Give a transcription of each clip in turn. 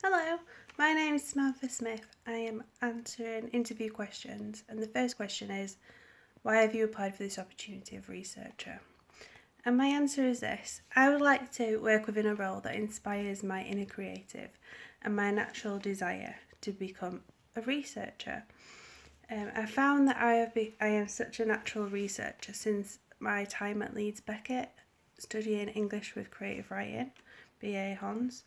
Hello, my name is Samantha Smith. I am answering interview questions, and the first question is, why have you applied for this opportunity of researcher? And my answer is this: I would like to work within a role that inspires my inner creative and my natural desire to become a researcher. I found that I am such a natural researcher since my time at Leeds Beckett, studying English with creative writing, BA Hons.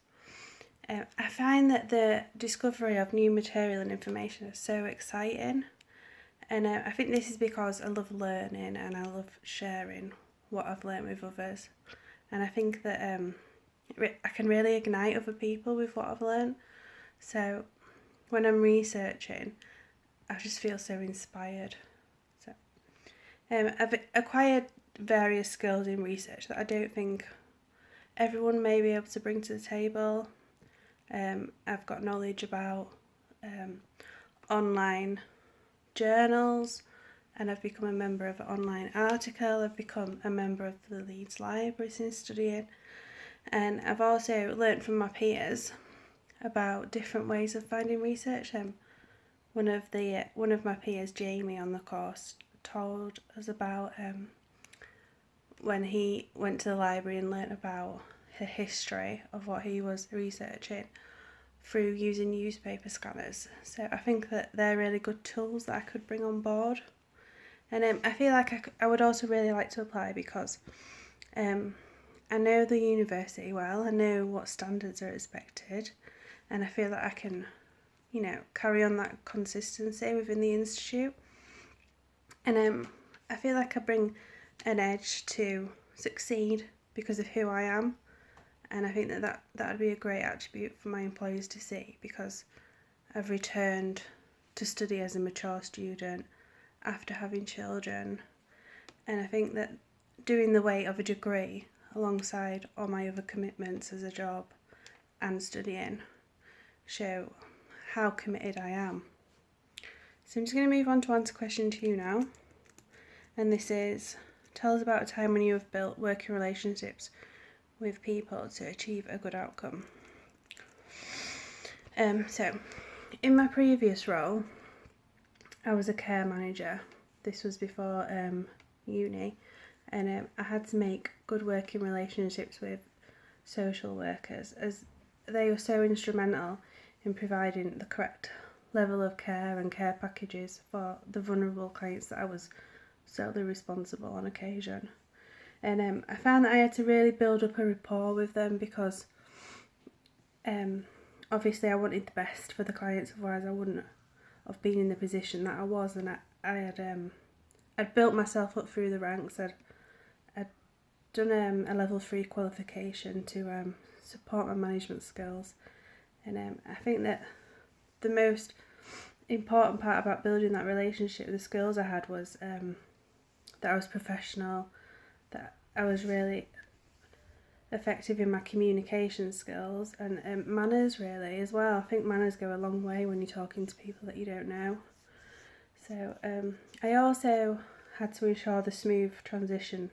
I find that the discovery of new material and information is so exciting, and I think this is because I love learning and I love sharing what I've learned with others, and I think that I can really ignite other people with what I've learned. So when I'm researching, I just feel so inspired. So I've acquired various skills in research that I don't think everyone may be able to bring to the table. I've got knowledge about online journals, and I've become a member of an online article. I've become a member of the Leeds Library since studying, and I've also learnt from my peers about different ways of finding research. One of my peers, Jamie, on the course, told us about when he went to the library and learnt about the history of what he was researching through using newspaper scanners. So I think that they're really good tools that I could bring on board. And I feel like I would also really like to apply because I know the university well, I know what standards are expected, and I feel that I can, carry on that consistency within the institute. And I feel like I bring an edge to succeed because of who I am, and I think that would be a great attribute for my employers to see, because I've returned to study as a mature student after having children, and I think that doing the weight of a degree alongside all my other commitments as a job and studying show how committed I am. So I'm just going to move on to answer question 2 now, and this is: tell us about a time when you have built working relationships with people to achieve a good outcome. So in my previous role, I was a care manager. This was before uni, and I had to make good working relationships with social workers, as they were so instrumental in providing the correct level of care and care packages for the vulnerable clients that I was solely responsible on occasion. And I found that I had to really build up a rapport with them because obviously I wanted the best for the clients, otherwise I wouldn't have been in the position that I was. And I'd built myself up through the ranks. I'd done a level 3 qualification to support my management skills, and I think that the most important part about building that relationship, the skills I had, was that I was professional, that I was really effective in my communication skills, and manners really as well. I think manners go a long way when you're talking to people that you don't know. So I also had to ensure the smooth transition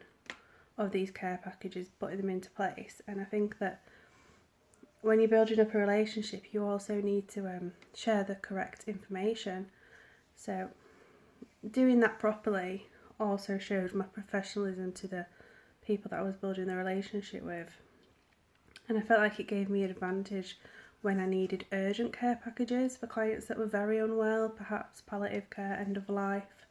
of these care packages, putting them into place. And I think that when you're building up a relationship, you also need to share the correct information. So doing that properly also showed my professionalism to the people that I was building the relationship with, and I felt like it gave me an advantage when I needed urgent care packages for clients that were very unwell, perhaps palliative care, end of life.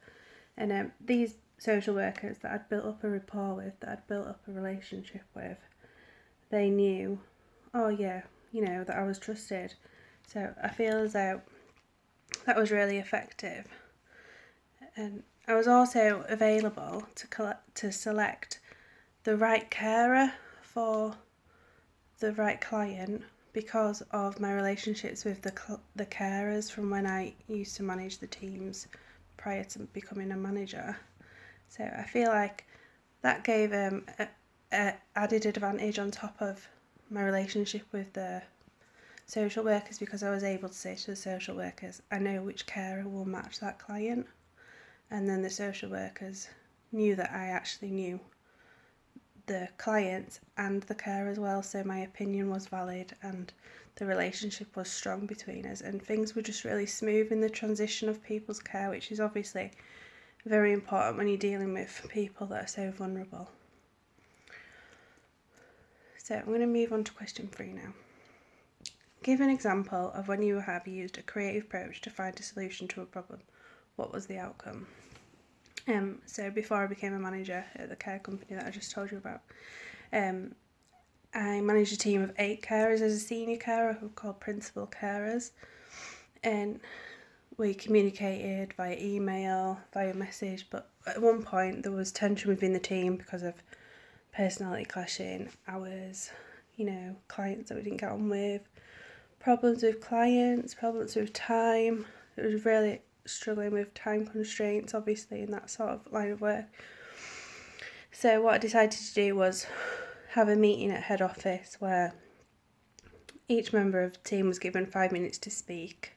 And these social workers that I'd built up a rapport with, that I'd built up a relationship with, they knew, oh yeah, that I was trusted. So I feel as though that was really effective. And I was also available to select the right carer for the right client because of my relationships with the carers from when I used to manage the teams prior to becoming a manager. So I feel like that gave a added advantage on top of my relationship with the social workers, because I was able to say to the social workers, I know which carer will match that client, and then the social workers knew that I actually knew the client and the care as well, so my opinion was valid and the relationship was strong between us, and things were just really smooth in the transition of people's care, which is obviously very important when you're dealing with people that are so vulnerable. So I'm going to move on to question 3 now. Give an example of when you have used a creative approach to find a solution to a problem. What was the outcome? So before I became a manager at the care company that I just told you about, I managed a team of 8 carers as a senior carer who were called principal carers, and we communicated via email, via message, but at one point there was tension within the team because of personality clashing, hours, clients that we didn't get on with, problems with clients, problems with time. It was really struggling with time constraints, obviously, in that sort of line of work. So what I decided to do was have a meeting at head office where each member of the team was given 5 minutes to speak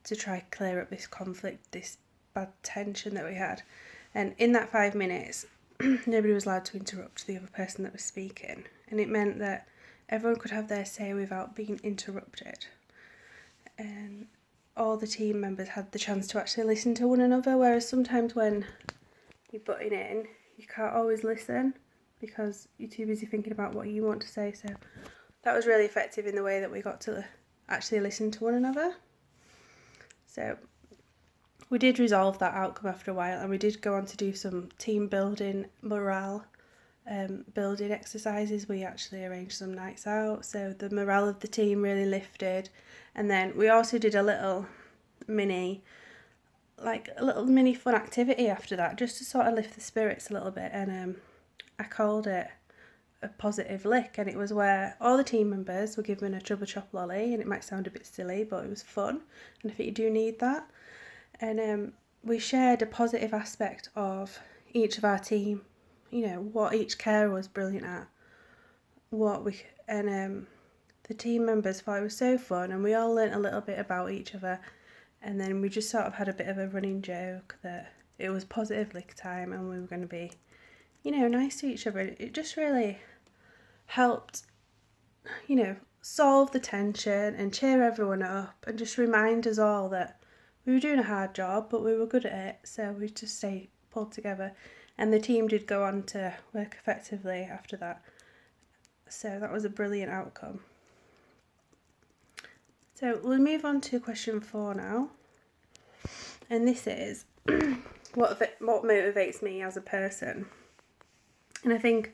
to try to clear up this conflict, this bad tension that we had. And in that 5 minutes, nobody was allowed to interrupt the other person that was speaking. And it meant that everyone could have their say without being interrupted. And all the team members had the chance to actually listen to one another, whereas sometimes when you're butting in, you can't always listen because you're too busy thinking about what you want to say. So that was really effective in the way that we got to actually listen to one another. So we did resolve that outcome after a while, and we did go on to do some team building, morale building exercises. We actually arranged some nights out, so the morale of the team really lifted. And then we also did a little mini fun activity after that, just to sort of lift the spirits a little bit. And I called it a positive lick, and it was where all the team members were given a Chupa Chop lolly, and it might sound a bit silly, but it was fun, and I think you do need that. And we shared a positive aspect of each of our team, what each carer was brilliant at, the team members thought it was so fun, and we all learnt a little bit about each other. And then we just sort of had a bit of a running joke that it was positive lick time and we were going to be, nice to each other. It just really helped, solve the tension and cheer everyone up and just remind us all that we were doing a hard job, but we were good at it. So we just stayed pulled together, and the team did go on to work effectively after that. So that was a brilliant outcome. So we'll move on to question 4 now. And this is what motivates me as a person. And I think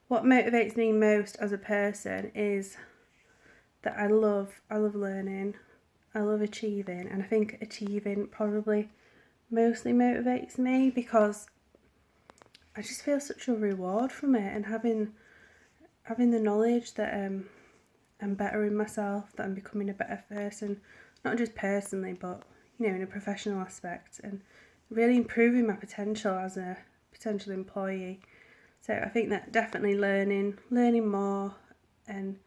what motivates me most as a person is that I love learning, I love achieving, and I think achieving probably mostly motivates me because I just feel such a reward from it, and having the knowledge that I'm bettering myself, that I'm becoming a better person, not just personally but in a professional aspect, and really improving my potential as a potential employee. So I think that definitely learning more, and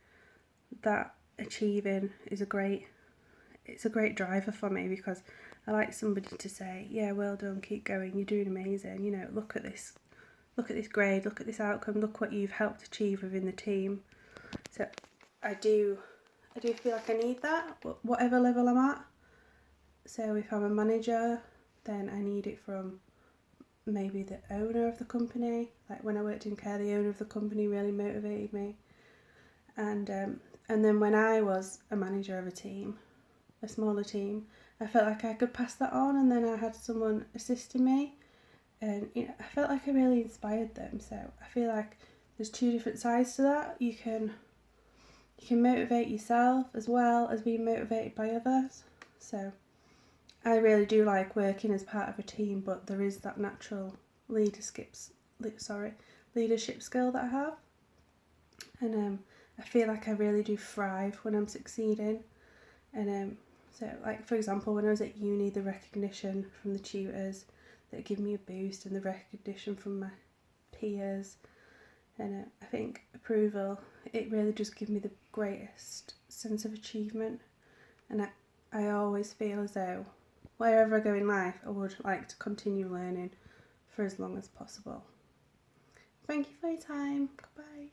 that achieving is a great driver for me, because I like somebody to say, yeah, well done, keep going, you're doing amazing, look at this grade, look at this outcome, look what you've helped achieve within the team. So I do feel like I need that, whatever level I'm at. So if I'm a manager, then I need it from maybe the owner of the company. Like when I worked in care, the owner of the company really motivated me. And then when I was a manager of a team, a smaller team, I felt like I could pass that on, and then I had someone assisting me, and I felt like I really inspired them. So I feel like there's 2 different sides to that. You can motivate yourself as well as being motivated by others. So I really do like working as part of a team, but there is that natural leadership skill that I have, and I feel like I really do thrive when I'm succeeding. And so, like for example, when I was at uni, the recognition from the tutors that give me a boost, and the recognition from my peers, and I think approval, it really just gives me the greatest sense of achievement. And I always feel as though wherever I go in life, I would like to continue learning for as long as possible. Thank you for your time. Goodbye.